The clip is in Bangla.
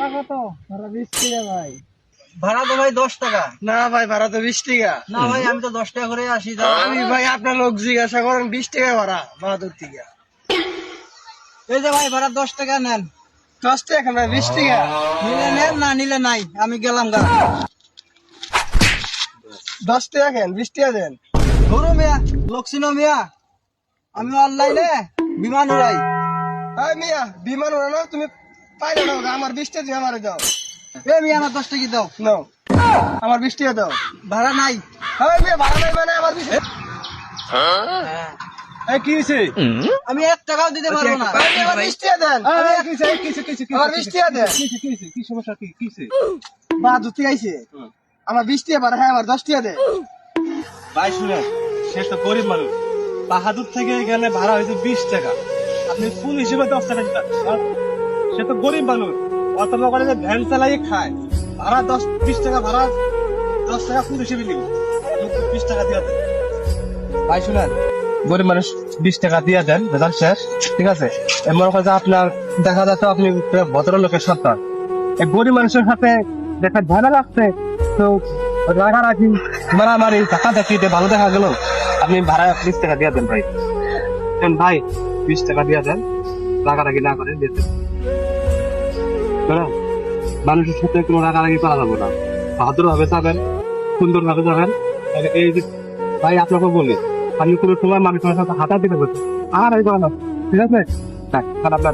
ভাড়া কত? ভাড়া 20 টাকা ভাই। ভাড়া তো ভাই 10 টাকা। না ভাই, ভাড়া তো 20 টাকা। না ভাই, আমি তো 10 টাকা করে আসি। আমি ভাই আপনার লোক জিজ্ঞাসা করেন, 20 টাকা ভাড়া বাহাদুর থেকে। এই যে ভাই, ভাড়া 10 টাকা নেন। 10 টাকা না, 20 টাকা। নিলে নেন, না নিলে নাই, আমি গেলাম গা। 10 টাকা কেন, 20 টাকা দেন। ধরো মিয়া, লক্ষ্মীন মিয়া, আমি অনলাইনে বিমান উড়াই। হ্যাঁ মিয়া, বিমান উড়ানো তুমি পাইলে দাও, আমার 20 টাকা দিয়ে আমারে দাও। এ মিয়া, আমার 10 টাকা দাও। নাও, আমার 20 টাকা দাও। ভাড়া নাই। হ্যাঁ মিয়া, ভাড়া নাই মানে আমার 20 টাকা। এই কি হইছে? আমি 1 টাকাও দিতে পারবো না। ভাই, আমার 20 টাকা দেন। আমার 20 টাকা দেন। কি সমস্যা, কি হইছে? বাহাদুর থেকে আইছে। আমার 20 টাকা ভাড়া, হ্যাঁ আমার 10 টাকা দেন। ভাই শুনেন, সে তো গরিব মানুষ। বাহাদুর থেকে এখানে ভাড়া হয়েছে 20 টাকা। আপনি ফুল হিসেবে 10 টাকা দিতে পারেন। সে তো গরিব মানুষ, অত করে যে ভ্যান চালাই খায়। ভাড়া 20 টাকা ভাড়া, 10 টাকা ফুল হিসেবে নিব। 20 টাকা দিয়ে দেন ভাই। শুনেন, গরিব মানুষ 20 টাকা দিয়ে দেন, রেজাল্ট শেষ। ঠিক আছে, এমন কথা আপনার দেখা যাচ্ছে আপনি ভদ্রলোকের সন্তান। এই গরিব মানুষের সাথে দেখা ঝামেলা লাগছে, তো রাগারাগি মারামারি টাকা দেখিতে ভালো দেখা গেল। আপনি ভাড়া 20 টাকা দিয়ে দেন ভাই। দেন ভাই, 20 টাকা দিয়ে দেন, রাগারাগি না করে দিয়ে দেন। বুঝলেন? মানুষের সাথে কোনো রাগারাগি করা যাবে না, ভাদ্র ভাবে যাবেন, সুন্দর ভাবে যাবেন। আর এই যে ভাই আপনাকে বলি, আমি কোনো সময় মানুষের সাথে হাঁটা দিতে বলছি আর এই করা না, ঠিক আছে? খারাপ না,